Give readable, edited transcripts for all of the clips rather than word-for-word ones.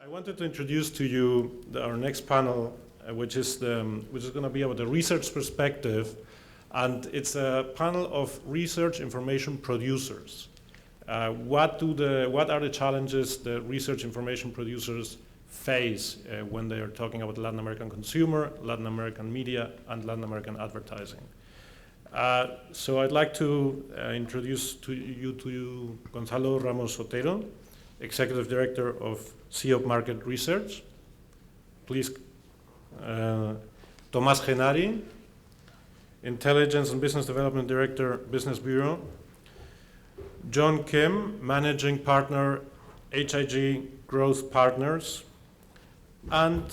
I wanted to introduce to you our next panel, which is going to be about the research perspective, and it's a panel of research information producers. What are the challenges the research information producers face when they are talking about Latin American consumer, Latin American media, and Latin American advertising? So I'd like to introduce to you Gonzalo Ramos Otero, Executive Director of CEOP Market Research. Please, Tomás Genari, Intelligence and Business Development Director, Business Bureau. John Kim, Managing Partner, HIG Growth Partners. And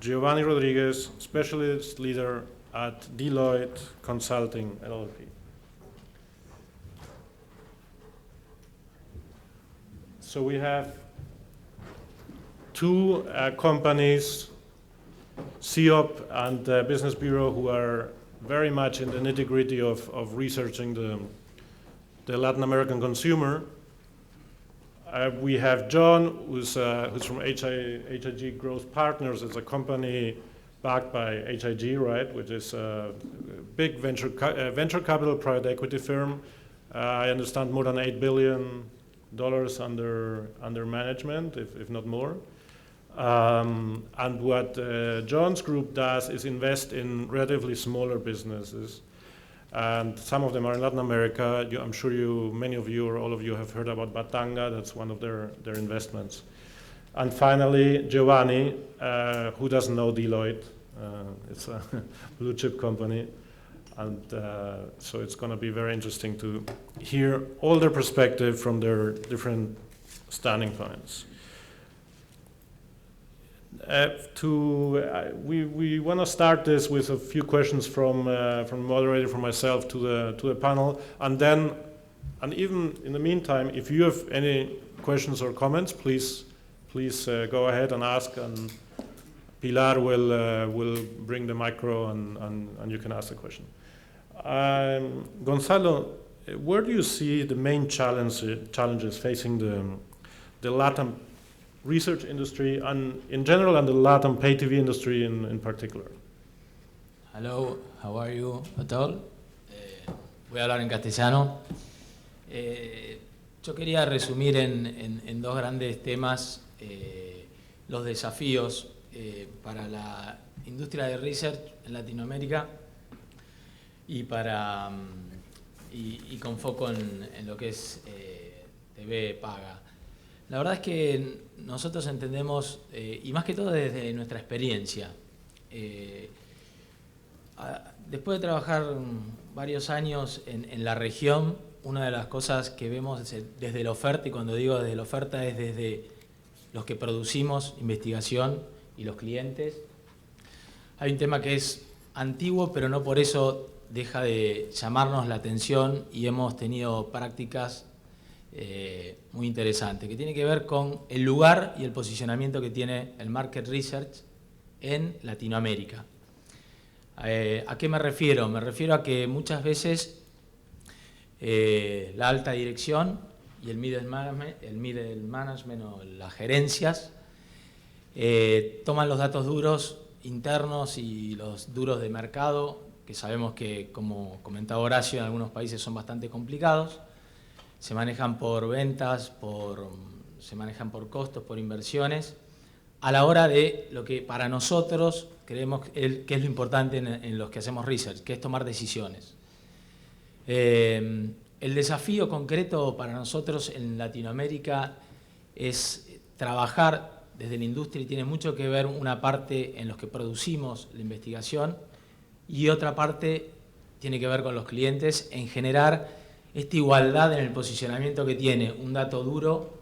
Giovanni Rodriguez, Specialist Leader at Deloitte Consulting LLP. So we have two companies, CEOP and Business Bureau, who are very much in the nitty-gritty of researching the Latin American consumer. We have John, who's from HIG Growth Partners. It's a company backed by HIG, right, which is a big venture capital private equity firm. I understand more than $8 billion under management, if not more. And what John's group does is invest in relatively smaller businesses. And some of them are in Latin America. I'm sure many of you or all of you have heard about Batanga. That's one of their investments. And finally, Giovanni, who doesn't know Deloitte? It's a blue chip company. And so it's going to be very interesting to hear all their perspective from their different standing points. We want to start this with a few questions from the moderator, from myself to the panel, and even in the meantime, if you have any questions or comments, please go ahead and ask, and Pilar will bring the micro and you can ask the question. Gonzalo, where do you see the main challenges facing the Latam research industry and in general, and the Latam PayTV industry in particular? Hello, how are you a all? Voy a hablar en castellano. Yo quería resumir en dos grandes temas los desafíos para la industria de research en Latinoamérica y con foco en lo que es TV paga. La verdad es que nosotros entendemos, y más que todo desde nuestra experiencia, después de trabajar varios años en la región, una de las cosas que vemos desde la oferta, y cuando digo desde la oferta es desde los que producimos investigación y los clientes, hay un tema que es antiguo, pero no por eso deja de llamarnos la atención, y hemos tenido prácticas muy interesante, que tiene que ver con el lugar y el posicionamiento que tiene el market research en Latinoamérica. ¿A qué me refiero? Me refiero a que muchas veces la alta dirección y el middle management o las gerencias toman los datos duros internos y los duros de mercado, que sabemos que, como comentaba Horacio, en algunos países son bastante complicados. Se manejan por ventas, se manejan por costos, por inversiones, a la hora de lo que para nosotros creemos que es lo importante en los que hacemos research, que es tomar decisiones. El desafío concreto para nosotros en Latinoamérica es trabajar desde la industria, y tiene mucho que ver una parte en los que producimos la investigación y otra parte tiene que ver con los clientes, en generar esta igualdad en el posicionamiento que tiene un dato duro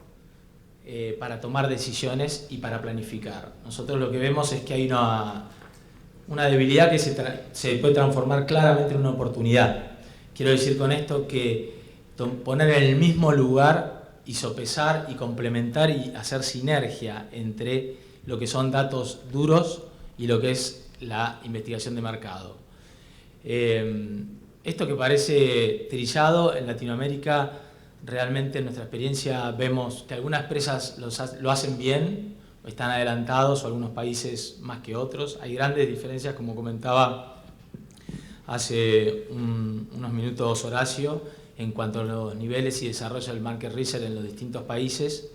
para tomar decisiones y para planificar. Nosotros lo que vemos es que hay una debilidad que se puede transformar claramente en una oportunidad. Quiero decir con esto que poner en el mismo lugar y sopesar y complementar y hacer sinergia entre lo que son datos duros y lo que es la investigación de mercado. Esto que parece trillado en Latinoamérica realmente en nuestra experiencia vemos que algunas empresas lo hacen bien, están adelantados, o algunos países más que otros. Hay grandes diferencias, como comentaba hace unos minutos Horacio, en cuanto a los niveles y desarrollo del market research en los distintos países.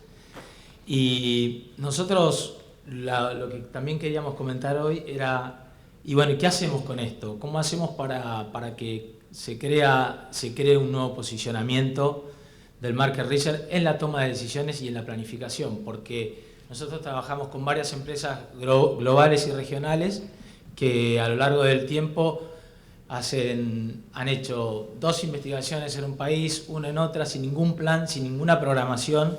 Y nosotros lo que también queríamos comentar hoy era, y bueno, ¿qué hacemos con esto? ¿Cómo hacemos para que se cree un nuevo posicionamiento del market research en la toma de decisiones y en la planificación? Porque nosotros trabajamos con varias empresas globales y regionales que a lo largo del tiempo han hecho 2 investigaciones en un país, una en otra, sin ningún plan, sin ninguna programación,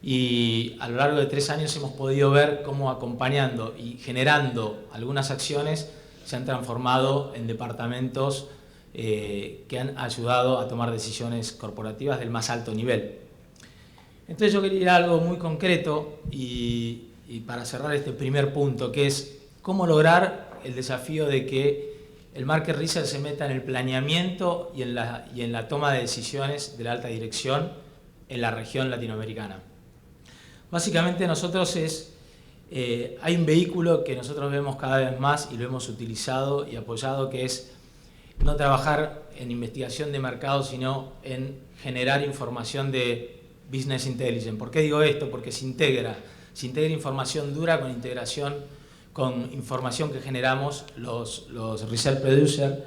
y a lo largo de 3 años hemos podido ver cómo, acompañando y generando algunas acciones, se han transformado en departamentos que han ayudado a tomar decisiones corporativas del más alto nivel. Entonces yo quería ir a algo muy concreto y para cerrar este primer punto, que es cómo lograr el desafío de que el market research se meta en el planeamiento y en la toma de decisiones de la alta dirección en la región latinoamericana. Básicamente nosotros hay un vehículo que nosotros vemos cada vez más y lo hemos utilizado y apoyado, que es no trabajar en investigación de mercado, sino en generar información de business intelligence. ¿Por qué digo esto? Porque se integra información dura con información que generamos los research producers,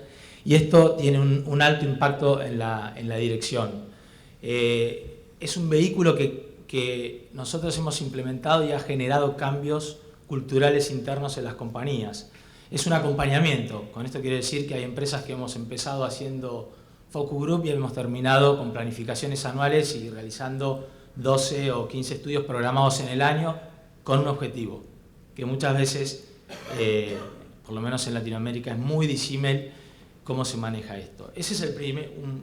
y esto tiene un alto impacto en la dirección. Es un vehículo que nosotros hemos implementado y ha generado cambios culturales internos en las compañías. Es un acompañamiento. Con esto quiero decir que hay empresas que hemos empezado haciendo focus group y hemos terminado con planificaciones anuales y realizando 12 o 15 estudios programados en el año con un objetivo, que muchas veces, por lo menos en Latinoamérica, es muy disímil cómo se maneja esto. Ese es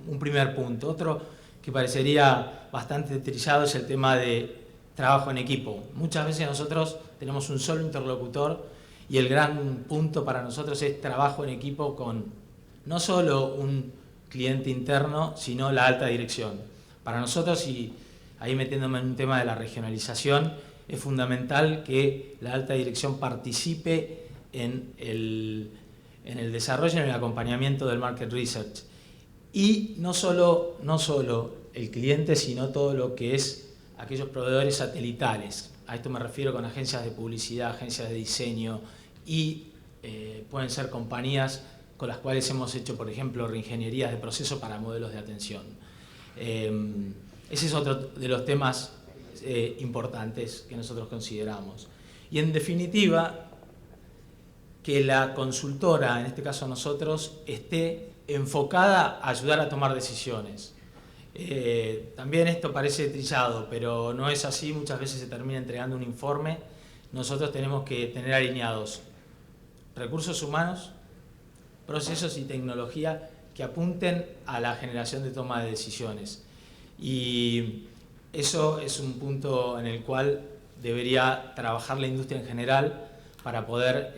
un primer punto. Otro que parecería bastante trillado es el tema de trabajo en equipo. Muchas veces nosotros tenemos un solo interlocutor y el gran punto para nosotros es trabajo en equipo con no solo un cliente interno, sino la alta dirección. Para nosotros, y ahí metiéndome en un tema de la regionalización, es fundamental que la alta dirección participe en el desarrollo y en el acompañamiento del market research. Y no solo el cliente, sino todo lo que es aquellos proveedores satelitales. A esto me refiero con agencias de publicidad, agencias de diseño, y pueden ser compañías con las cuales hemos hecho, por ejemplo, reingenierías de proceso para modelos de atención. Ese es otro de los temas importantes que nosotros consideramos. Y en definitiva, que la consultora, en este caso nosotros, esté enfocada a ayudar a tomar decisiones. También esto parece trillado, pero no es así. Muchas veces se termina entregando un informe. Nosotros tenemos que tener alineados recursos humanos, procesos y tecnología que apunten a la generación de toma de decisiones. Y eso es un punto en el cual debería trabajar la industria en general para poder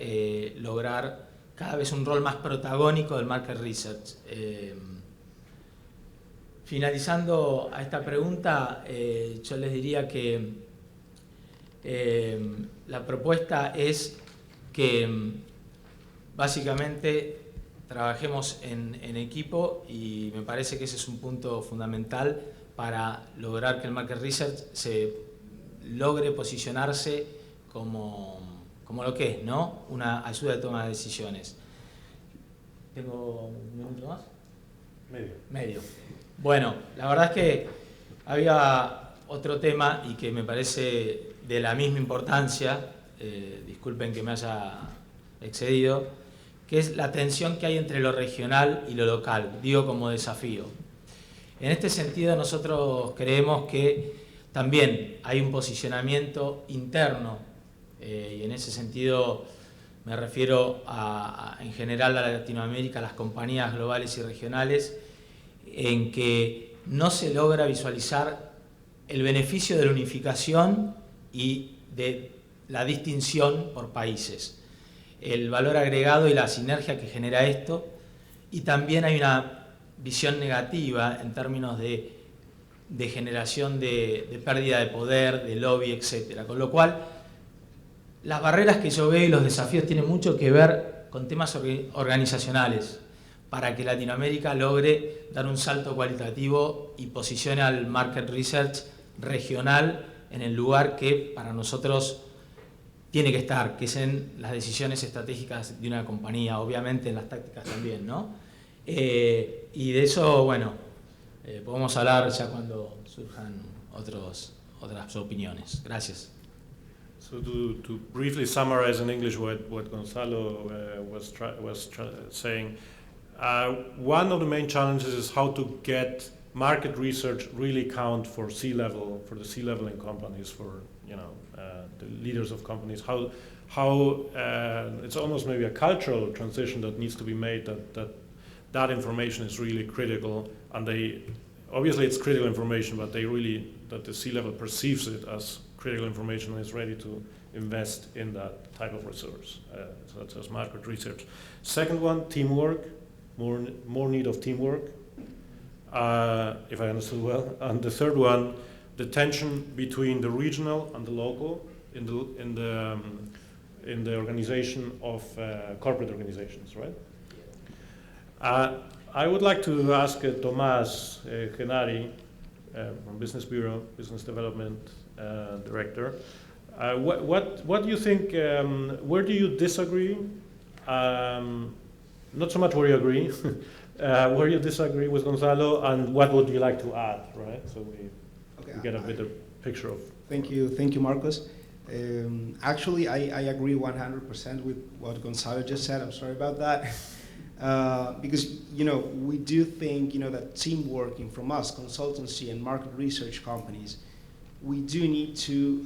lograr cada vez un rol más protagónico del market research. Finalizando a esta pregunta, yo les diría que la propuesta es que básicamente trabajemos en equipo, y me parece que ese es un punto fundamental para lograr que el market research se logre posicionarse como lo que es, ¿no? Una ayuda de toma de decisiones. ¿Tengo un minuto más? Medio. Bueno, la verdad es que había otro tema y que me parece de la misma importancia, disculpen que me haya excedido, que es la tensión que hay entre lo regional y lo local, digo como desafío. En este sentido nosotros creemos que también hay un posicionamiento interno, y en ese sentido me refiero en general a Latinoamérica, a las compañías globales y regionales, en que no se logra visualizar el beneficio de la unificación y de la distinción por países, el valor agregado y la sinergia que genera esto. Y también hay una visión negativa en términos de de generación de pérdida de poder, de lobby, etc. Con lo cual, las barreras que yo veo y los desafíos tienen mucho que ver con temas organizacionales, para que Latinoamérica logre dar un salto cualitativo y posicione al market research regional en el lugar que para nosotros tiene que estar, que es en las decisiones estratégicas de una compañía, obviamente en las tácticas también, ¿no? Y de eso, bueno, podemos hablar ya cuando surjan otras opiniones. Gracias. So to briefly summarize in English what Gonzalo was saying, one of the main challenges is how to get market research really count for C-level, for the C-level in companies, for the leaders of companies. How it's almost maybe a cultural transition that needs to be made. That information is really critical, and obviously it's critical information, but that the C-level perceives it as critical information and is ready to invest in that type of resource, such as market research. Second one, teamwork, more need of teamwork, if I understood well. And the third one, the tension between the regional and the local in the organization of corporate organizations, right? I would like to ask Tomás Genari from Business Bureau, Business Development Director. What do you think? Where do you disagree? Not so much where you agree. Where you disagree with Gonzalo, and what would you like to add? Right, so we get a bit of picture of. Thank you, Marcos. Actually, I agree 100% with what Gonzalo just said. I'm sorry about that. Because we do think that team working from us, consultancy and market research companies, we do need to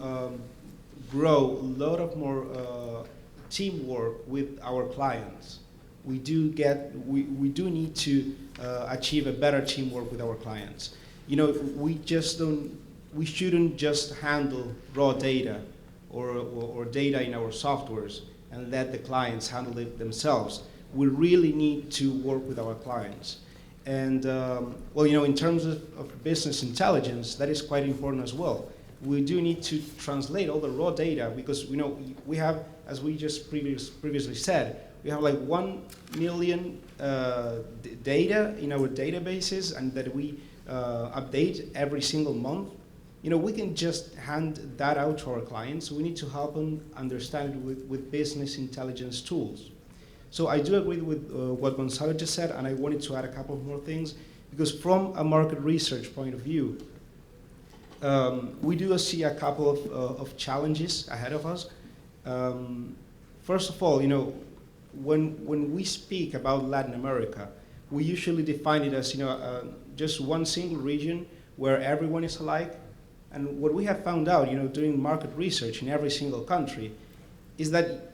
grow a lot of more teamwork with our clients. We do need to achieve a better teamwork with our clients. We shouldn't just handle raw data or data in our softwares and let the clients handle it themselves. We really need to work with our clients. And in terms of business intelligence, that is quite important as well. We do need to translate all the raw data because we have, as we just previously said, we have like 1 million data in our databases and that we update every single month. We can just hand that out to our clients. We need to help them understand it with business intelligence tools. So I do agree with what Gonzalo just said, and I wanted to add a couple of more things, because from a market research point of view, we do see a couple of challenges ahead of us. First of all, when we speak about Latin America, we usually define it as just one single region where everyone is alike. And what we have found out, doing market research in every single country, is that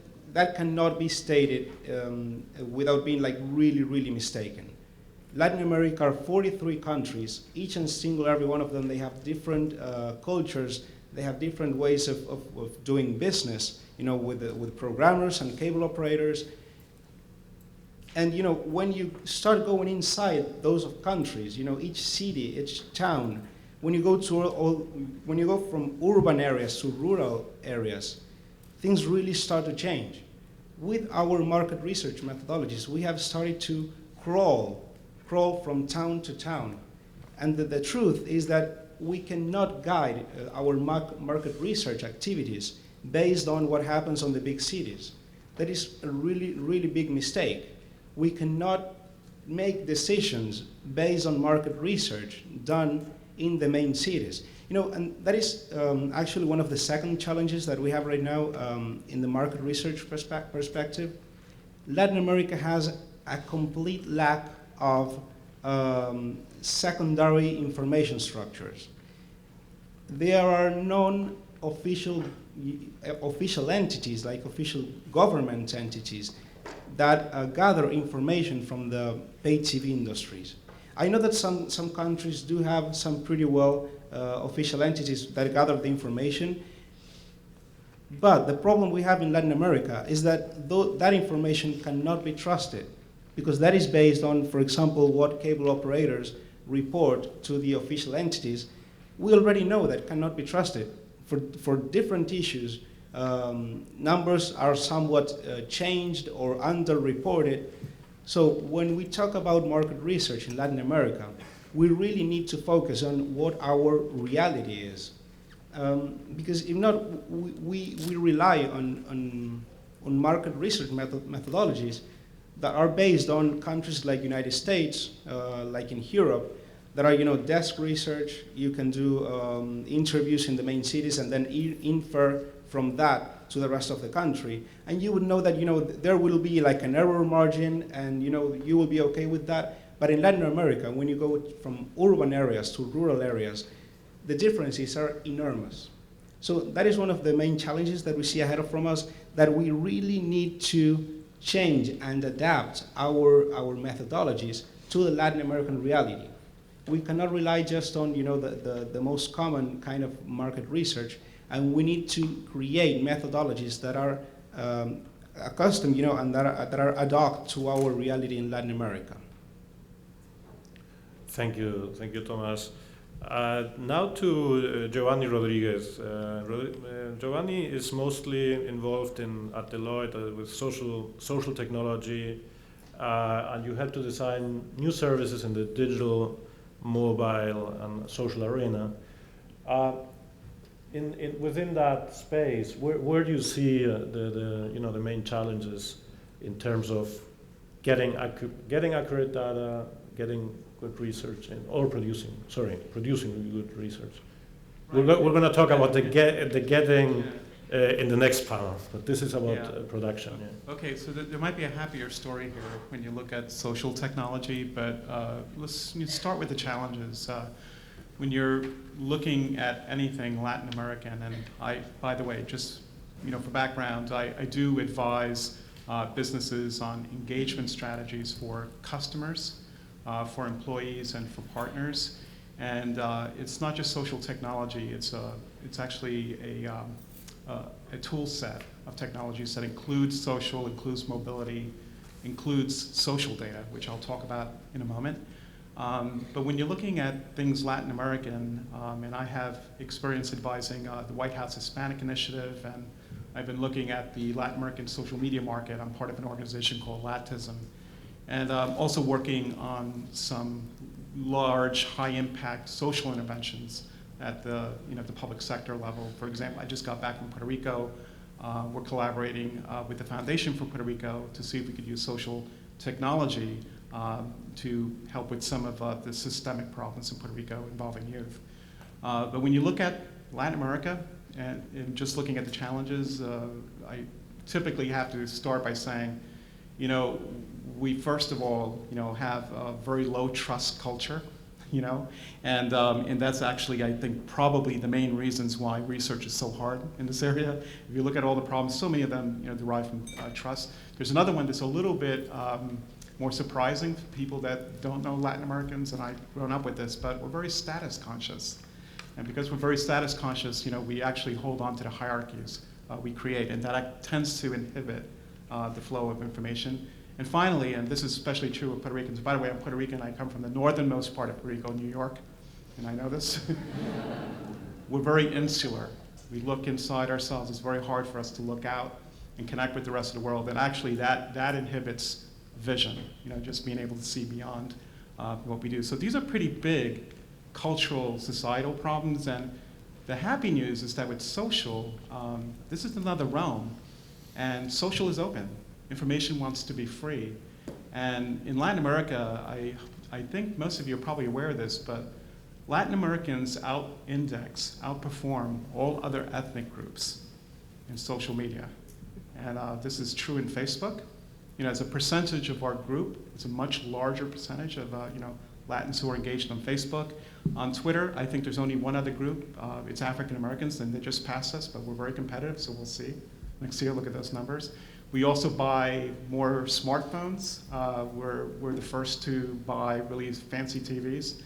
cannot be stated without being like really, really mistaken. Latin America are 43 countries. Each and every one of them, they have different cultures. They have different ways of doing business, with programmers and cable operators. And when you start going inside those countries, each city, each town, when you go from urban areas to rural areas, things really start to change. With our market research methodologies, we have started to crawl from town to town. And the truth is that we cannot guide our market research activities based on what happens on the big cities. That is a really, really big mistake. We cannot make decisions based on market research done in the main cities. And that is actually one of the second challenges that we have right now in the market research perspective. Latin America has a complete lack of secondary information structures. There are non-official entities, like official government entities, that gather information from the PayTV industries. I know that some countries do have some pretty well official entities that gather the information, but the problem we have in Latin America is that that information cannot be trusted, because that is based on, for example, what cable operators report to the official entities, we already know that cannot be trusted. For different issues, numbers are somewhat changed or underreported. So when we talk about market research in Latin America, we really need to focus on what our reality is. Because if not, we rely on market research methodologies that are based on countries like United States, like in Europe, that are desk research. You can do interviews in the main cities and then infer from that to the rest of the country. And you would know that there will be like an error margin, and you will be okay with that. But in Latin America, when you go from urban areas to rural areas, the differences are enormous. So that is one of the main challenges that we see ahead of us, that we really need to change and adapt our methodologies to the Latin American reality. We cannot rely just on the most common kind of market research, and we need to create methodologies that are accustomed and that are ad hoc to our reality in Latin America. Thank you, Thomas. Now to Giovanni Rodriguez. Giovanni is mostly involved at Deloitte with social technology, and you help to design new services in the digital, mobile, and social arena. Within that space, where do you see the main challenges in terms of getting accurate data, getting good research, or producing good research? Right. We're going to talk about the getting in the next panel, but this is about production. Yeah. Okay, so there might be a happier story here when you look at social technology, but let's start with the challenges. When you're looking at anything Latin American, and by the way, just for background, I do advise businesses on engagement strategies for customers, for employees, and for partners. And it's not just social technology, it's actually a tool set of technologies that includes social, includes mobility, includes social data, which I'll talk about in a moment. But when you're looking at things Latin American, and I have experience advising the White House Hispanic Initiative, and I've been looking at the Latin American social media market. I'm part of an organization called Latism. And also working on some large, high-impact social interventions at the public sector level. For example, I just got back from Puerto Rico. We're collaborating with the Foundation for Puerto Rico to see if we could use social technology to help with some of the systemic problems in Puerto Rico involving youth. But when you look at Latin America, and just looking at the challenges, I typically have to start by saying, we first of all, have a very low trust culture, and that's actually, I think, probably the main reasons why research is so hard in this area. If you look at all the problems, so many of them, derive from trust. There's another one that's a little bit more surprising for people that don't know Latin Americans, and I've grown up with this, but we're very status conscious. And because we're very status conscious, we actually hold on to the hierarchies we create, and that tends to inhibit the flow of information. And finally, and this is especially true of Puerto Ricans, by the way, I'm Puerto Rican, I come from the northernmost part of Puerto Rico, New York, and I know this. We're very insular. We look inside ourselves. It's very hard for us to look out and connect with the rest of the world, and actually that inhibits vision, just being able to see beyond what we do. So these are pretty big cultural, societal problems, and the happy news is that with social, this is another realm, and social is open. Information wants to be free. And in Latin America, I think most of you are probably aware of this, but Latin Americans outperform all other ethnic groups in social media. And this is true in Facebook. As a percentage of our group, it's a much larger percentage of Latins who are engaged on Facebook. On Twitter, I think there's only one other group. It's African Americans, and they just passed us, but we're very competitive, so we'll see. Next year, look at those numbers. We also buy more smartphones. We're the first to buy really fancy TVs.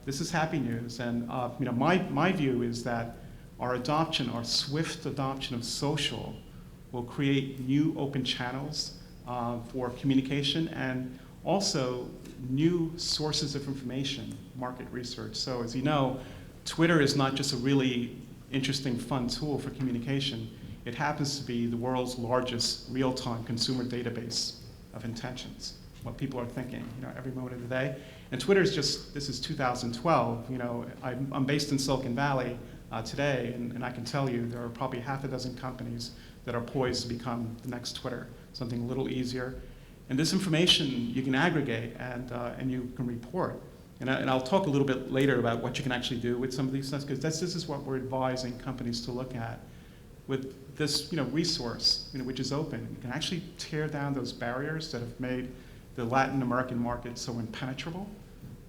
This is happy news, and my view is that our swift adoption of social will create new open channels for communication and also new sources of information, market research. So as you know, Twitter is not just a really interesting, fun tool for communication. It happens to be the world's largest real-time consumer database of intentions, what people are thinking, every moment of the day. And Twitter is this is 2012. I'm based in Silicon Valley today, and I can tell you there are probably half a dozen companies that are poised to become the next Twitter, something a little easier. And this information you can aggregate and you can report. And I'll talk a little bit later about what you can actually do with some of these things, because this is what we're advising companies to look at. With this resource, which is open, you can actually tear down those barriers that have made the Latin American market so impenetrable.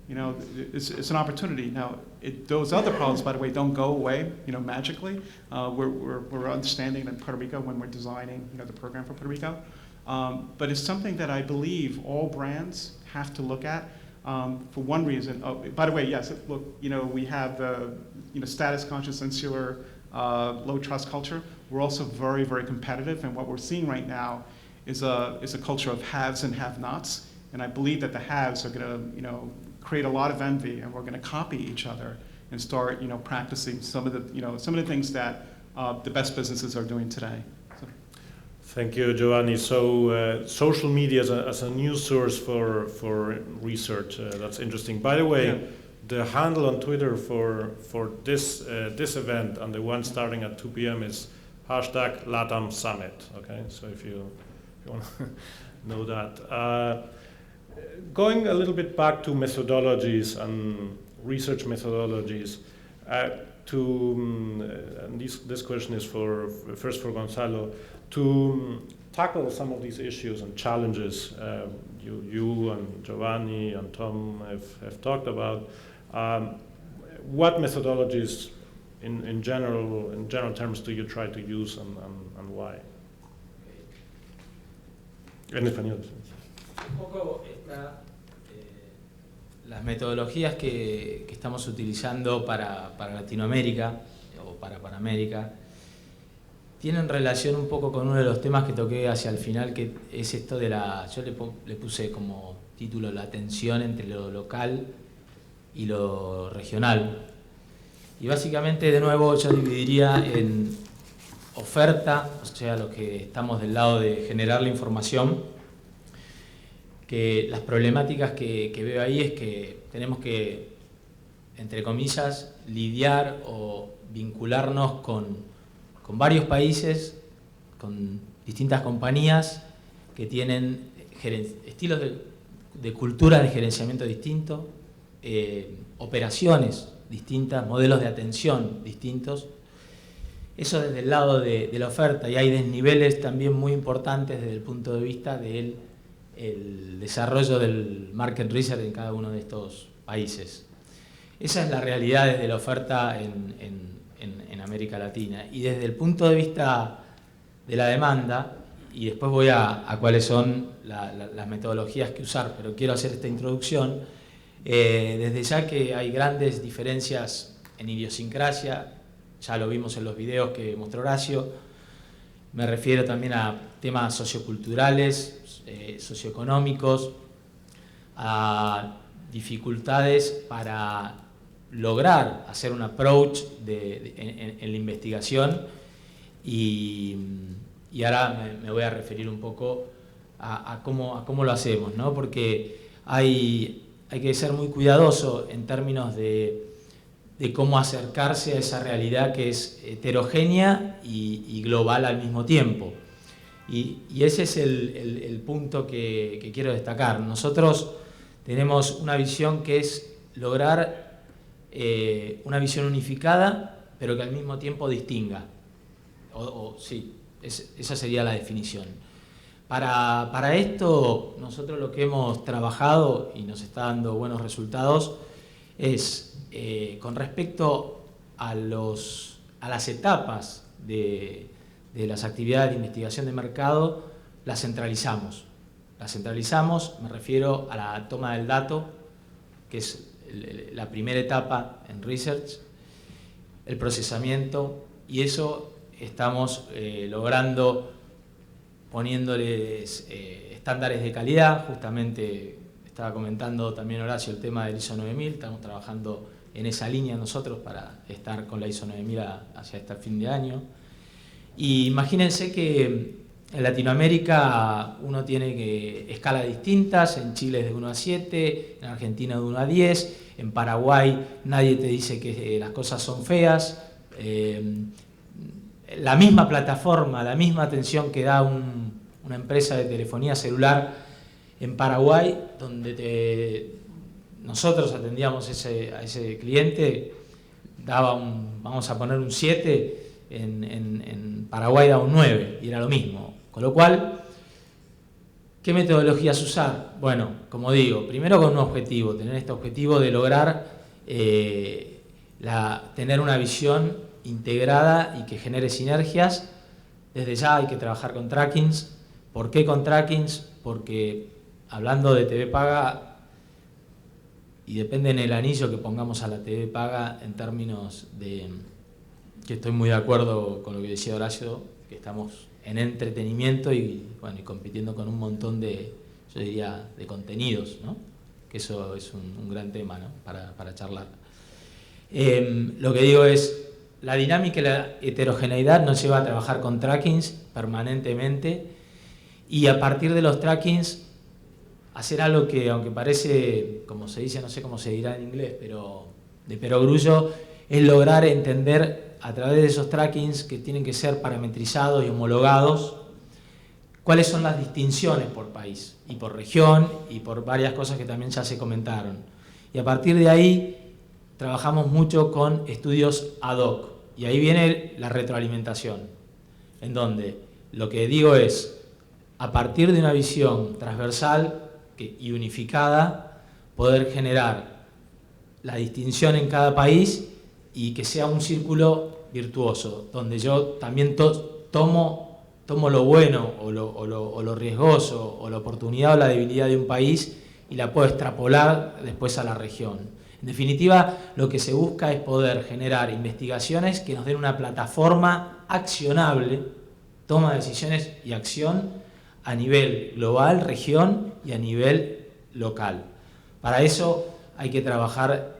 It's an opportunity. Now, those other problems, by the way, don't go away, magically. We're understanding in Puerto Rico when we're designing, the program for Puerto Rico. But it's something that I believe all brands have to look at for one reason. Oh, by the way, yes, look, we have the, status conscious, insular, low trust culture. We're also very, very competitive, and what we're seeing right now is a culture of haves and have-nots. And I believe that the haves are going to, create a lot of envy, and we're going to copy each other and start, practicing some of the things that the best businesses are doing today. So. Thank you, Giovanni. So social media as a news source for research, that's interesting. By the way, yeah. The handle on Twitter for this event and the one starting at 2 p.m. is #Latam Summit. Okay, so if you want to know that. Going a little bit back to methodologies and research methodologies, and this question is first for Gonzalo, to tackle some of these issues and challenges you and Giovanni and Tom have talked about. What methodologies in general terms do you try to use and why? En español. Un poco las metodologías que estamos utilizando para Latinoamérica o para Panamérica tienen relación un poco con uno de los temas que toqué hacia el final, que es esto de yo le puse como título la tensión entre lo local y lo regional. Y básicamente, de nuevo, yo dividiría en oferta, o sea, los que estamos del lado de generar la información, que las problemáticas que veo ahí es que tenemos que, entre comillas, lidiar o vincularnos con varios países, con distintas compañías que tienen estilos de cultura de gerenciamiento distintos, operaciones distintas, modelos de atención distintos. Eso desde el lado de la oferta, y hay desniveles también muy importantes desde el punto de vista del desarrollo del market research en cada uno de estos países. Esa es la realidad desde la oferta en América Latina. Y desde el punto de vista de la demanda, y después voy a cuáles son las metodologías que usar, pero quiero hacer esta introducción, desde ya que hay grandes diferencias en idiosincrasia, ya lo vimos en los videos que mostró Horacio. Me refiero también a temas socioculturales, socioeconómicos, a dificultades para lograr hacer un approach en la investigación, y ahora me voy a referir un poco a cómo lo hacemos, ¿no? Porque hay que ser muy cuidadoso en términos de cómo acercarse a esa realidad que es heterogénea y global al mismo tiempo. Y ese es el punto que quiero destacar. Nosotros tenemos una visión que es lograr una visión unificada, pero que al mismo tiempo distinga. Sí, esa sería la definición. Para esto, nosotros lo que hemos trabajado y nos está dando buenos resultados es, con respecto a las etapas de las actividades de investigación de mercado, las centralizamos. Las centralizamos, me refiero a la toma del dato, que es la primera etapa en research, el procesamiento, y eso estamos logrando poniéndoles estándares de calidad. Justamente estaba comentando también Horacio el tema del ISO 9000, estamos trabajando en esa línea nosotros para estar con la ISO 9000 hacia este fin de año. Y imagínense que en Latinoamérica uno tiene escalas distintas, en Chile es de 1 a 7, en Argentina de 1 a 10, en Paraguay nadie te dice que las cosas son feas. La misma plataforma, la misma atención que da una empresa de telefonía celular en Paraguay, donde nosotros atendíamos a ese cliente, daba vamos a poner un 7, en Paraguay daba un 9 y era lo mismo. Con lo cual, ¿qué metodologías usar? Bueno, como digo, primero con un objetivo, tener este objetivo de lograr tener una visión integrada y que genere sinergias. Desde ya hay que trabajar con trackings. ¿Por qué con trackings? Porque hablando de TV paga, y depende en el anillo que pongamos a la TV paga en términos de, que estoy muy de acuerdo con lo que decía Horacio, que estamos en entretenimiento y compitiendo con un montón de, yo diría, de contenidos, ¿no? Que eso es un gran tema, ¿no? para charlar. Lo que digo es, la dinámica y la heterogeneidad nos lleva a trabajar con trackings permanentemente y a partir de los trackings hacer algo que, aunque parece, como se dice, no sé cómo se dirá en inglés, pero de perogrullo, es lograr entender a través de esos trackings que tienen que ser parametrizados y homologados cuáles son las distinciones por país y por región y por varias cosas que también ya se comentaron. Y a partir de ahí trabajamos mucho con estudios ad hoc y ahí viene la retroalimentación, en donde lo que digo es, a partir de una visión transversal y unificada, poder generar la distinción en cada país y que sea un círculo virtuoso, donde yo también tomo lo bueno o lo riesgoso o la oportunidad o la debilidad de un país y la puedo extrapolar después a la región. En definitiva, lo que se busca es poder generar investigaciones que nos den una plataforma accionable, toma de decisiones y acción a nivel global, región y a nivel local. Para eso hay que trabajar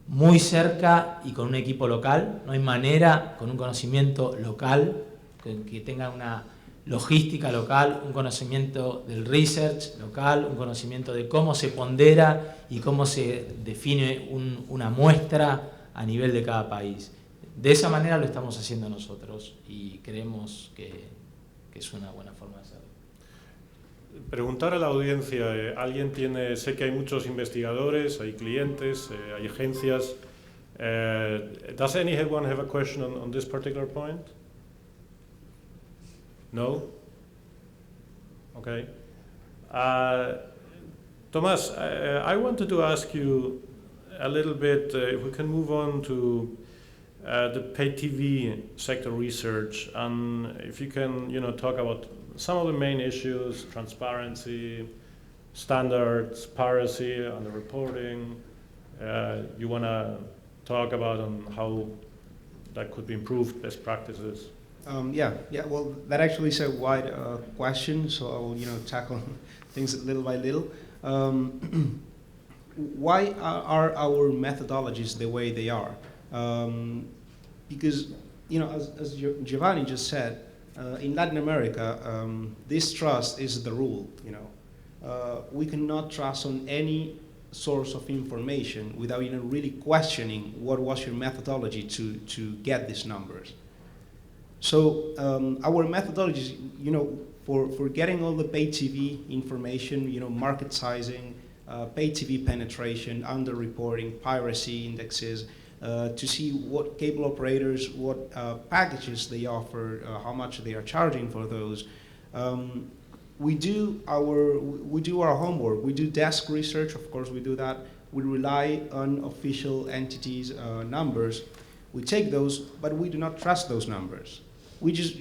muy cerca y con un equipo local. No hay manera, con un conocimiento local, que tenga una logística local, un conocimiento del research local, un conocimiento de cómo se pondera y cómo se define una muestra a nivel de cada país. De esa manera lo estamos haciendo nosotros y creemos que es una buena forma de hacerlo. Preguntar a la audiencia, sé que hay muchos investigadores, hay clientes, hay agencias. Does anyone have a question on this particular point? No? Okay. Tomás, I wanted to ask you a little bit, if we can move on to the PayTV sector research, and if you can, talk about some of the main issues: transparency, standards, piracy, on the reporting. You want to talk about how that could be improved, best practices. Yeah. Well, that actually is a wide question, so I will, tackle things little by little. Why are our methodologies the way they are? Because, as Giovanni just said, in Latin America, distrust is the rule. We cannot trust on any source of information without even really questioning what was your methodology to get these numbers. So our methodologies, for getting all the pay TV information, market sizing, pay TV penetration, underreporting, piracy indexes, to see what cable operators, what packages they offer, how much they are charging for those. We do our homework. We do desk research, of course we do that. We rely on official entities' numbers. We take those, but we do not trust those numbers. We just,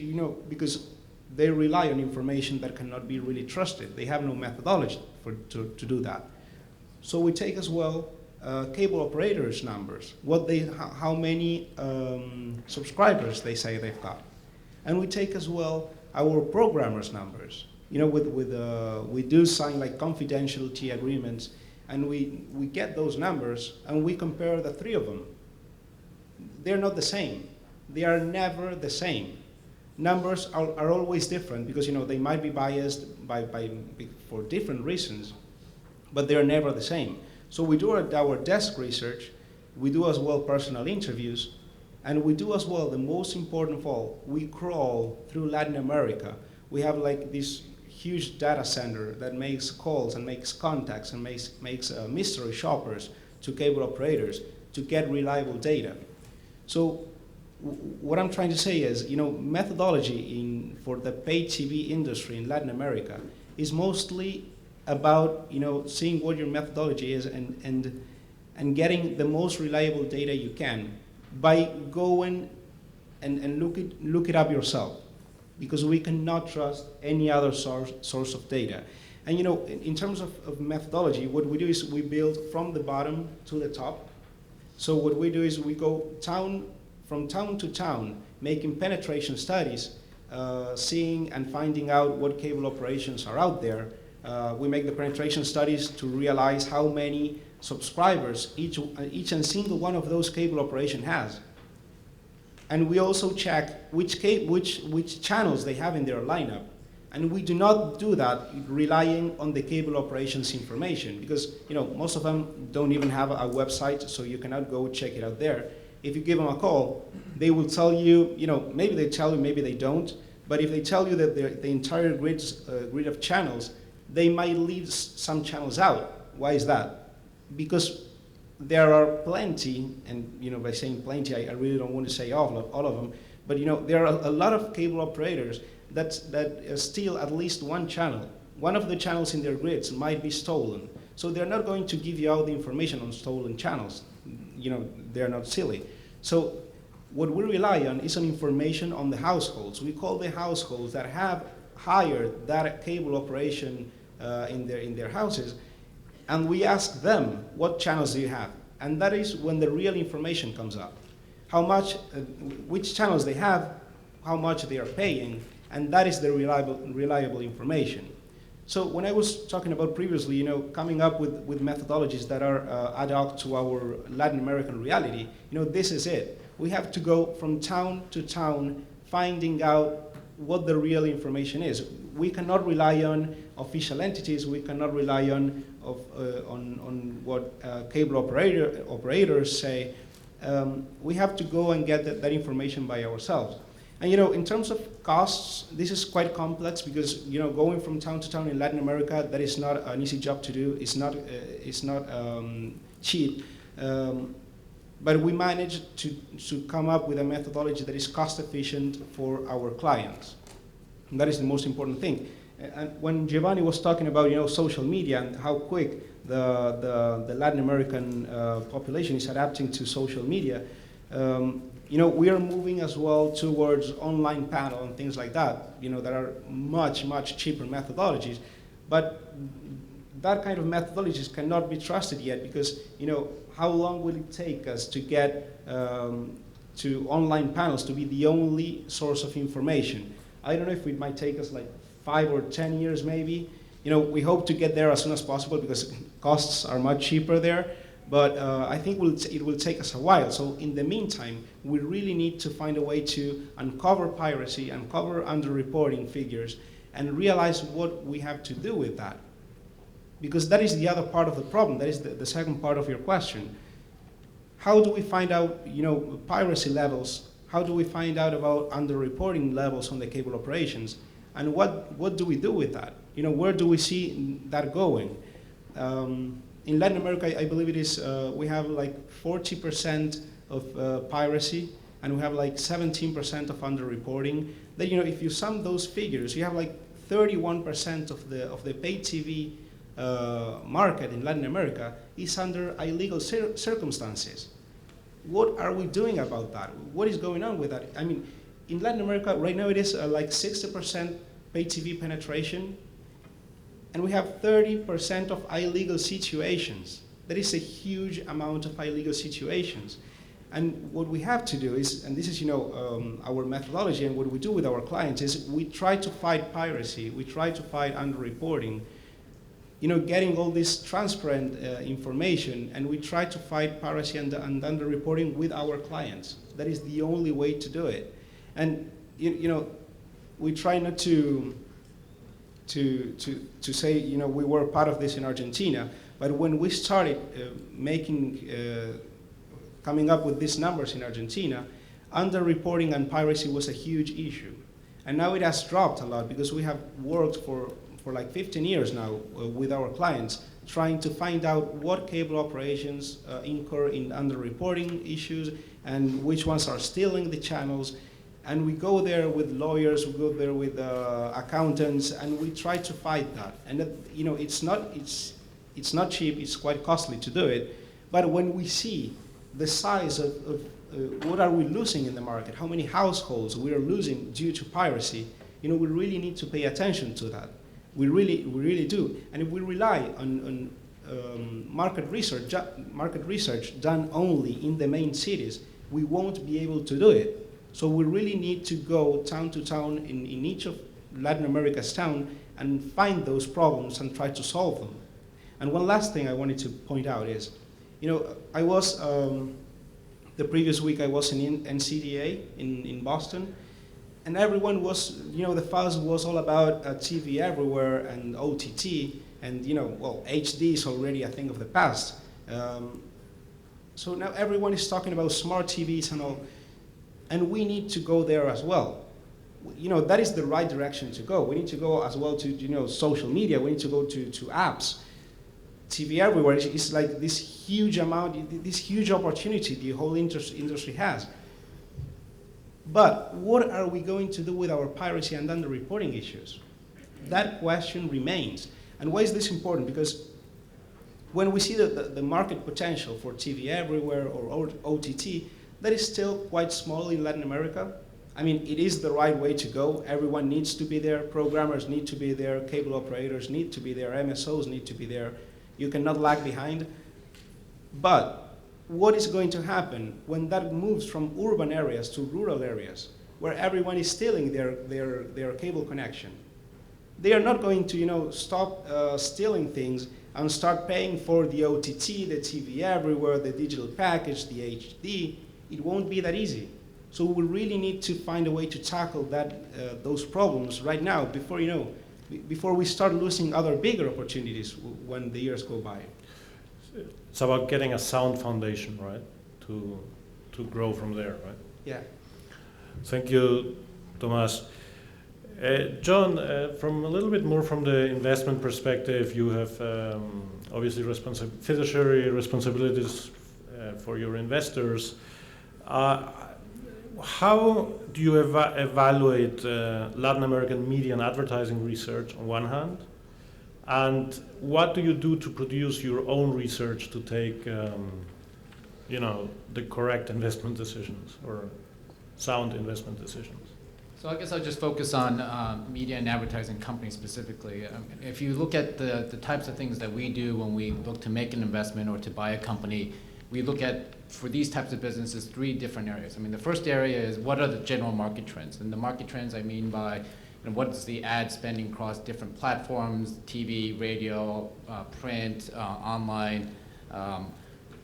because they rely on information that cannot be really trusted. They have no methodology to do that. So we take as well cable operators' numbers, how many subscribers they say they've got. And we take as well our programmers' numbers. We do sign like confidentiality agreements, and we get those numbers, and we compare the three of them. They're not the same. They are never the same. Numbers are always different because they might be biased for different reasons, but they're never the same. So we do our desk research, we do as well personal interviews, and we do as well, the most important of all, we crawl through Latin America. We have like this huge data center that makes calls and makes contacts and makes mystery shoppers to cable operators to get reliable data. So what I'm trying to say is, methodology for the pay TV industry in Latin America is mostly about, seeing what your methodology is and getting the most reliable data you can by going and look it up yourself, because we cannot trust any other source of data. And in terms of methodology, what we do is we build from the bottom to the top. So what we do is we go from town to town, making penetration studies, seeing and finding out what cable operations are out there. We make the penetration studies to realize how many subscribers each and single one of those cable operation has. And we also check which channels they have in their lineup. And we do not do that relying on the cable operations information, because most of them don't even have a website, so you cannot go check it out there. If you give them a call, they will tell you, maybe they tell you, maybe they don't, but if they tell you that the entire grid of channels, they might leave some channels out. Why is that? Because there are plenty, and by saying plenty, I really don't want to say all of them, but there are a lot of cable operators that steal at least one channel. One of the channels in their grids might be stolen. So they're not going to give you all the information on stolen channels. They're not silly. So what we rely on is on information on the households. We call the households that have hired that cable operation in their houses, and we ask them, what channels do you have? And that is when the real information comes up. How much, which channels they have, how much they are paying, and that is the reliable information. So when I was talking about previously, coming up with methodologies that are ad hoc to our Latin American reality, this is it. We have to go from town to town, finding out what the real information is. We cannot rely on official entities. We cannot rely on what cable operators say. We have to go and get that information by ourselves. And in terms of costs, this is quite complex because going from town to town in Latin America, that is not an easy job to do. It's not cheap. But we managed to come up with a methodology that is cost efficient for our clients. And that is the most important thing. And when Giovanni was talking about social media and how quick the Latin American population is adapting to social media, we are moving as well towards online panel and things like that, that are much, much cheaper methodologies. But that kind of methodologies cannot be trusted yet because, how long will it take us to get to online panels to be the only source of information? I don't know if it might take us like 5 or 10 years maybe. We hope to get there as soon as possible because costs are much cheaper there. But I think it will take us a while. So in the meantime, we really need to find a way to uncover piracy, uncover underreporting figures, and realize what we have to do with that. Because that is the other part of the problem. That is the second part of your question. How do we find out, piracy levels? How do we find out about underreporting levels on the cable operations? And what do we do with that? Where do we see that going? In Latin America, I believe it is, we have like 40% of piracy, and we have like 17% of underreporting. Then, if you sum those figures, you have like 31% of the pay TV market in Latin America is under illegal circumstances. What are we doing about that? What is going on with that? I mean, in Latin America, right now it is like 60% pay TV penetration, and we have 30% of illegal situations. That is a huge amount of illegal situations. And what we have to do is, and this is our methodology and what we do with our clients, is we try to fight piracy, we try to fight underreporting getting all this transparent information, and we try to fight piracy and underreporting with our clients. That is the only way to do it. And we try not to say we were part of this in Argentina, but when we started coming up with these numbers in Argentina, underreporting and piracy was a huge issue. And now it has dropped a lot because we have worked for like 15 years now with our clients, trying to find out what cable operations incur in underreporting issues and which ones are stealing the channels. And we go there with lawyers, we go there with accountants, and we try to fight that. And it's not cheap, it's quite costly to do it. But when we see the size of what are we losing in the market, how many households we are losing due to piracy, we really need to pay attention to that. We really do. And if we rely on market research done only in the main cities, we won't be able to do it. So we really need to go town to town in each of Latin America's town and find those problems and try to solve them. And one last thing I wanted to point out is, I was, the previous week I was in NCDA in Boston, and everyone was, the fuss was all about TV everywhere and OTT, and HD is already a thing of the past. So now everyone is talking about smart TVs and all, and we need to go there as well. That is the right direction to go. We need to go as well to social media. We need to go to apps. TV everywhere is like this huge amount, this huge opportunity the whole industry has. But what are we going to do with our piracy and underreporting issues? That question remains. And why is this important? Because when we see the market potential for TV everywhere or OTT, that is still quite small in Latin America. I mean, it is the right way to go. Everyone needs to be there. Programmers need to be there. Cable operators need to be there. MSOs need to be there. You cannot lag behind. But what is going to happen when that moves from urban areas to rural areas, where everyone is stealing their cable connection? They are not going to stop stealing things and start paying for the OTT, the TV everywhere, the digital package, the HD. It won't be that easy. So we really need to find a way to tackle those problems right now before we start losing other bigger opportunities when the years go by. It's about getting a sound foundation, right? To grow from there, right? Yeah. Thank you, Tomas. John, from a little bit more from the investment perspective, you have obviously fiduciary responsibilities for your investors. How do you evaluate Latin American media and advertising research on one hand? And what do you do to produce your own research to take, the correct investment decisions or sound investment decisions? So I guess I'll just focus on media and advertising companies specifically. If you look at the types of things that we do when we look to make an investment or to buy a company, we look at, for these types of businesses, 3 different areas. I mean, the first area is what are the general market trends? And the market trends I mean by what is the ad spending across different platforms, TV, radio, print, online,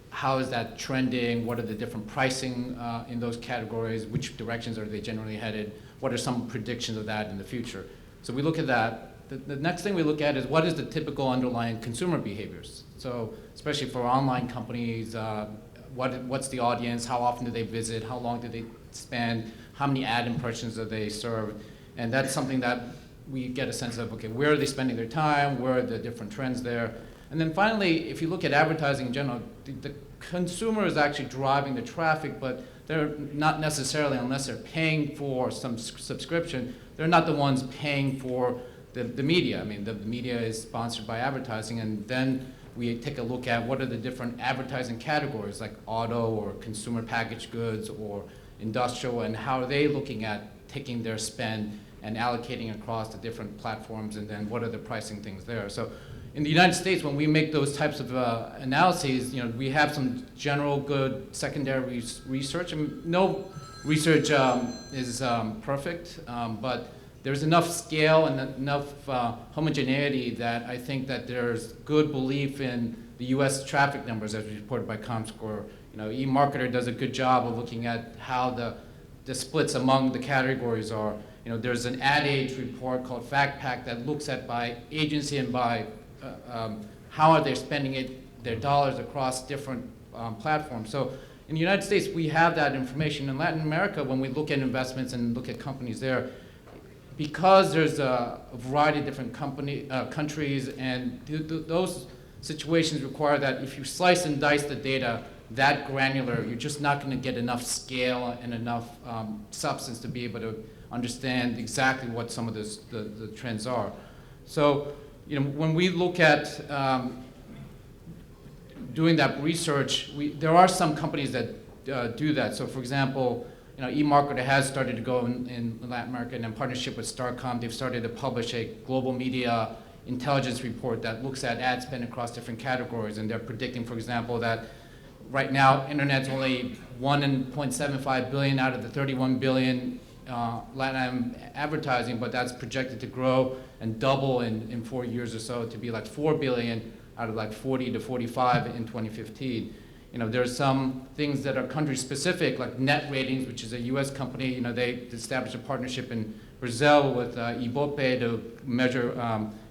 how is that trending? What are the different pricing in those categories? Which directions are they generally headed? What are some predictions of that in the future? So we look at that. The next thing we look at is what is the typical underlying consumer behaviors? So especially for online companies, what's the audience? How often do they visit? How long do they spend? How many ad impressions do they serve? And that's something that we get a sense of, okay, where are they spending their time? Where are the different trends there? And then finally, if you look at advertising in general, the consumer is actually driving the traffic, but they're not necessarily, unless they're paying for some subscription, they're not the ones paying for the media. I mean, the media is sponsored by advertising, and then we take a look at what are the different advertising categories, like auto or consumer packaged goods or industrial, and how are they looking at taking their spend and allocating across the different platforms, and then what are the pricing things there. So in the United States, when we make those types of analyses, we have some general good secondary research. I mean, no research is perfect, but there's enough scale and enough homogeneity that I think that there's good belief in the U.S. traffic numbers as reported by ComScore. You know, eMarketer does a good job of looking at how the splits among the categories are. You know, there's an Ad Age report called FactPack that looks at by agency and by how are they spending their dollars across different platforms. So in the United States, we have that information. In Latin America, when we look at investments and look at companies there, because there's a variety of different countries, and those situations require that if you slice and dice the data that granular, you're just not going to get enough scale and enough substance to be able to understand exactly what some of the trends are. So, you know, when we look at doing that research, there are some companies that do that. So, for example, you know, eMarketer has started to go in Latin America, and in partnership with Starcom, they've started to publish a global media intelligence report that looks at ad spend across different categories, and they're predicting, for example, that right now internet's only 1.75 billion out of the 31 billion Latin advertising, but that's projected to grow and double in 4 years or so to be like 4 billion out of like 40 to 45 in 2015. You know, there's some things that are country specific, like Net Ratings, which is a US company. You know, they established a partnership in Brazil with Ibope to measure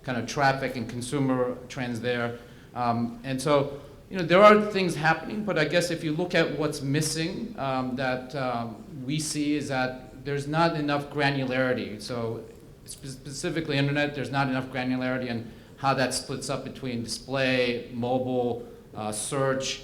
kind of traffic and consumer trends there. And so, you know, there are things happening, but I guess if you look at what's missing that we see is that there's not enough granularity. So specifically internet, there's not enough granularity in how that splits up between display, mobile, search,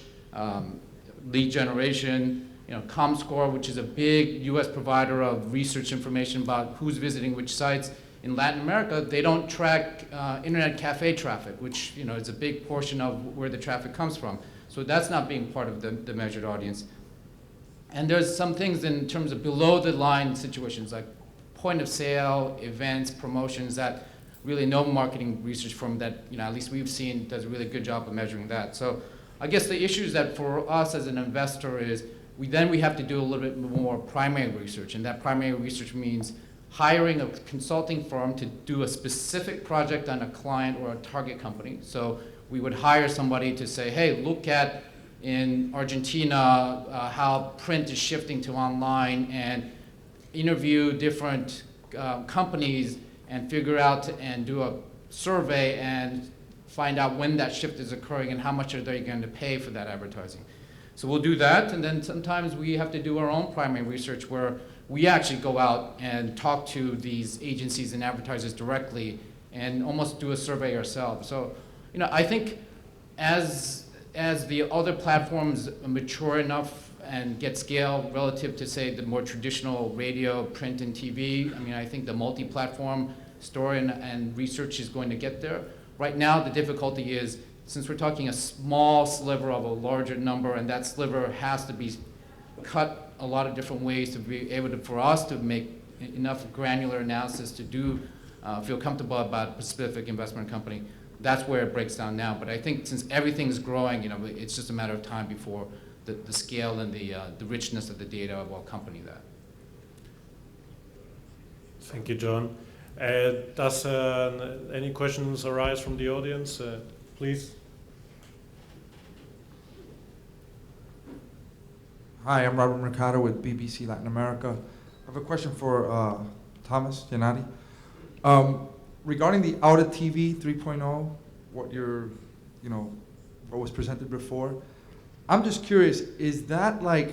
lead generation. You know, ComScore, which is a big US provider of research information about who's visiting which sites. In Latin America, they don't track internet cafe traffic, which, you know, is a big portion of where the traffic comes from. So that's not being part of the measured audience. And there's some things in terms of below the line situations like point of sale, events, promotions that really no marketing research firm that, you know, at least we've seen does a really good job of measuring that. So I guess the issues that for us as an investor is we have to do a little bit more primary research, and that primary research means hiring a consulting firm to do a specific project on a client or a target company. So we would hire somebody to say, hey, look at in Argentina how print is shifting to online, and interview different companies and figure out and do a survey and find out when that shift is occurring and how much are they going to pay for that advertising. So we'll do that, and then sometimes we have to do our own primary research where we actually go out and talk to these agencies and advertisers directly and almost do a survey ourselves. So, you know, I think as the other platforms mature enough and get scale relative to, say, the more traditional radio, print, and TV, I mean, I think the multi-platform story and research is going to get there. Right now, the difficulty is, since we're talking a small sliver of a larger number, and that sliver has to be cut a lot of different ways to be able to, for us to make enough granular analysis to do, feel comfortable about a specific investment company. That's where it breaks down now. But I think since everything's growing, you know, it's just a matter of time before the scale and the richness of the data will accompany that. Thank you, John. Does any questions arise from the audience? Please. Hi, I'm Robert Mercado with BBC Latin America. I have a question for Thomas Giannotti. Regarding the Out of TV 3.0, what was presented before, I'm just curious, is that like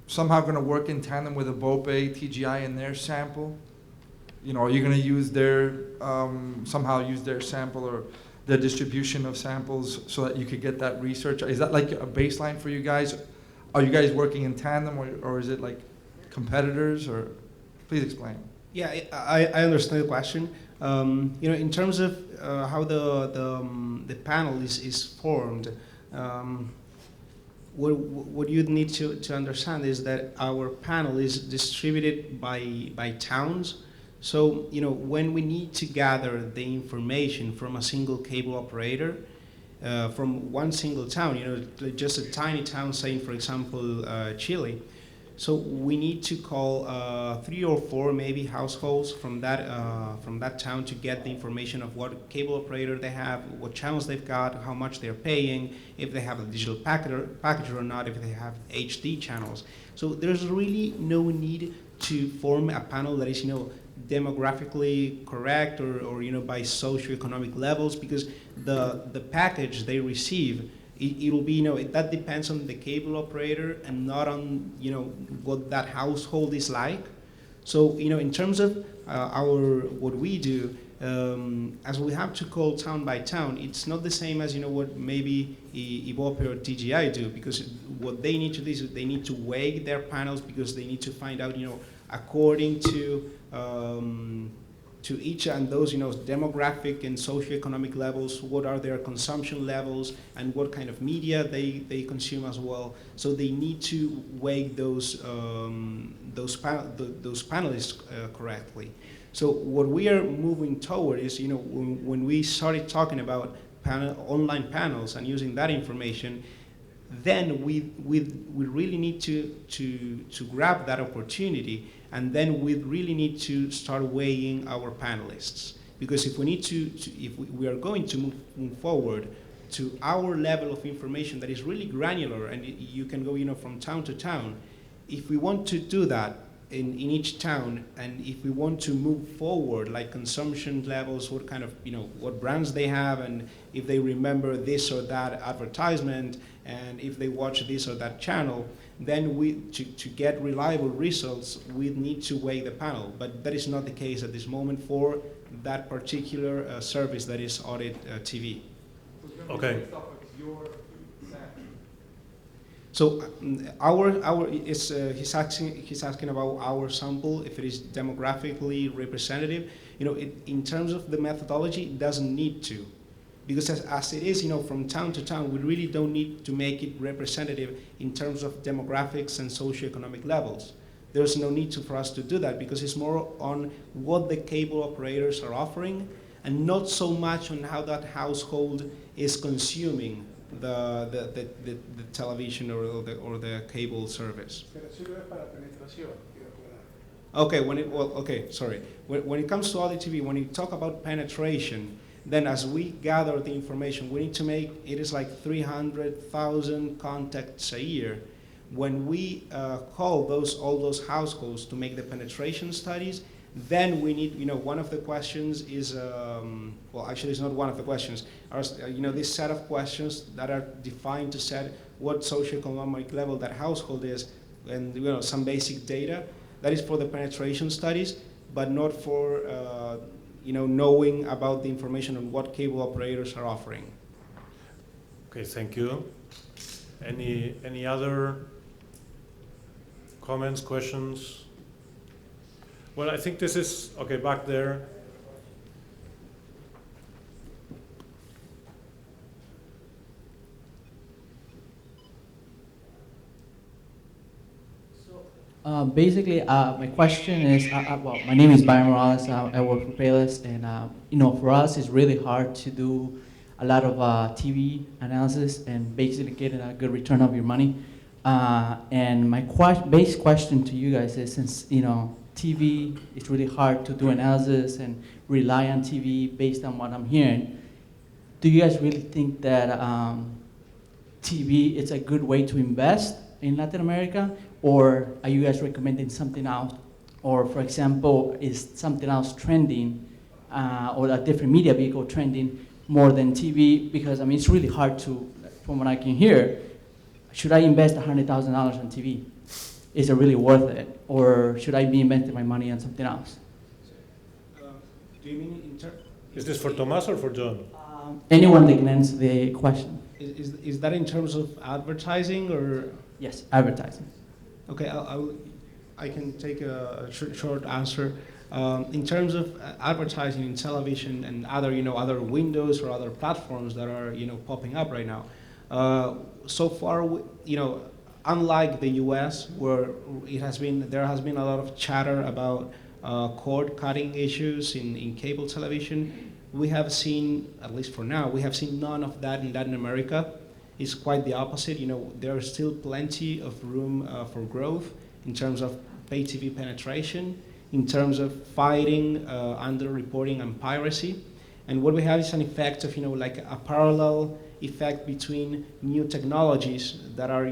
somehow going to work in tandem with Ibope, TGI, and their sample? You know, are you going to use their, somehow use their sample or the distribution of samples so that you could get that research? Is that like a baseline for you guys? Are you guys working in tandem, or is it like competitors? Or please explain. Yeah, I understand the question. You know, in terms of how the panel is formed, what you need to understand is that our panel is distributed by towns. So, you know, when we need to gather the information from a single cable operator, from one single town, you know, just a tiny town, saying, for example, Chile, So we need to call 3 or 4 maybe households from that town to get the information of what cable operator they have, what channels they've got, how much they're paying, if they have a digital package or not, if they have HD channels. So there's really no need to form a panel that is, demographically correct or by socioeconomic levels, because the package they receive, it'll be, that depends on the cable operator and not on, what that household is like. So, in terms of what we do, as we have to call town by town, it's not the same as, what maybe Ibope or TGI do, because what they need to do is they need to weigh their panels, because they need to find out, according to each and those, demographic and socioeconomic levels, what are their consumption levels, and what kind of media they consume as well. So they need to weigh those panelists correctly. So what we are moving toward is, when we started talking about online panels and using that information, then we really need to grab that opportunity, and then we really need to start weighing our panelists. Because if we need if we are going to move forward to our level of information that is really granular, and you can go from town to town, if we want to do that in each town, and if we want to move forward, like consumption levels, what kind of, what brands they have, and if they remember this or that advertisement, and if they watch this or that channel, then to get reliable results, we need to weigh the panel. But that is not the case at this moment for that particular service that is Audit TV. Okay. So he's asking about our sample, if it is demographically representative. In terms of the methodology, it doesn't need to. Because as it is, from town to town, we really don't need to make it representative in terms of demographics and socioeconomic levels. There's no need for us to do that, because it's more on what the cable operators are offering, and not so much on how that household is consuming the television or the cable service. Okay, when it comes to Audit TV, when you talk about penetration, then as we gather the information, we need to make, it is like 300,000 contacts a year. When we call all those households to make the penetration studies, then we need, one of the questions is, well, actually it's not one of the questions, this set of questions that are defined to set what socioeconomic level that household is, and some basic data. That is for the penetration studies, but not for knowing about the information on what cable operators are offering. Okay, thank you. Any other comments, questions? Well, I think this is, okay, back there. Basically, my question is, well, my name is Byron Morales. I work for Payless, and for us, it's really hard to do a lot of TV analysis and basically get a good return of your money. And my base question to you guys is, since TV, it's really hard to do analysis and rely on TV based on what I'm hearing, do you guys really think that TV is a good way to invest in Latin America? Or are you guys recommending something else? Or, for example, is something else trending, or a different media vehicle trending more than TV? Because, it's really hard to, from what I can hear, should I invest $100,000 on TV? Is it really worth it? Or should I be investing my money on something else? Do you mean Is this for Tomas or for John? Anyone that can answer the question. Is that in terms of advertising or? Yes, advertising. Okay, I can take a short answer. In terms of advertising in television and other, other windows or other platforms that are, popping up right now, so far, unlike the U.S., where there has been a lot of chatter about cord-cutting issues in cable television, we have seen, at least for now, we have seen none of that in Latin America. It's quite the opposite. There is still plenty of room for growth, in terms of pay TV penetration, in terms of fighting under-reporting and piracy. And what we have is an effect of, like a parallel effect between new technologies that are,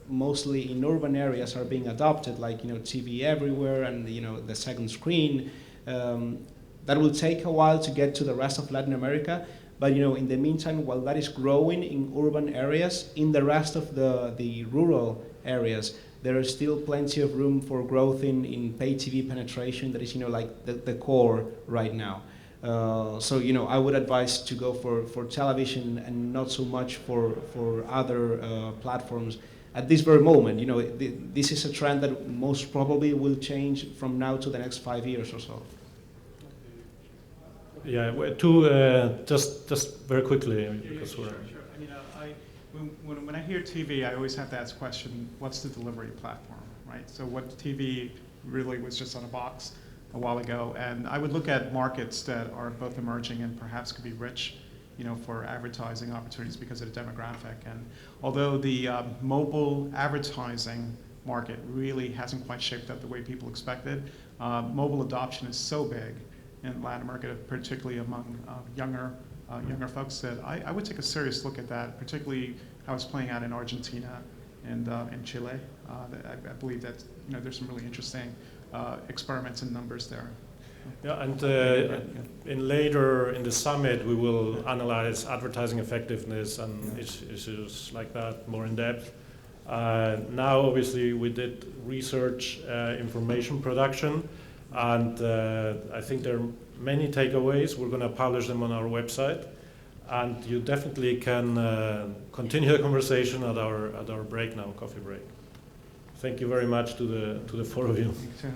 mostly in urban areas are being adopted, like, TV everywhere and, the second screen. That will take a while to get to the rest of Latin America. But in the meantime, while that is growing in urban areas, in the rest of the rural areas, there is still plenty of room for growth in pay TV penetration that is, like the core right now. So, I would advise to go for television and not so much for other platforms at this very moment. This is a trend that most probably will change from now to the next 5 years or so. Yeah, just very quickly, because Sure. I mean, when I hear TV, I always have to ask the question, what's the delivery platform, right? So what TV really was just on a box a while ago, and I would look at markets that are both emerging and perhaps could be rich, for advertising opportunities because of the demographic. And although the mobile advertising market really hasn't quite shaped up the way people expected, mobile adoption is so big in Latin America, particularly among younger folks, that I would take a serious look at that, particularly how it's playing out in Argentina and in Chile. I believe that there's some really interesting experiments and numbers there. Yeah, and later in the summit, we will analyze advertising effectiveness and issues like that more in depth. Now, obviously, we did research, information production, and I think there are many takeaways. We're going to publish them on our website, and you definitely can continue the conversation at our break now, coffee break. Thank you very much to the four of you. Thanks,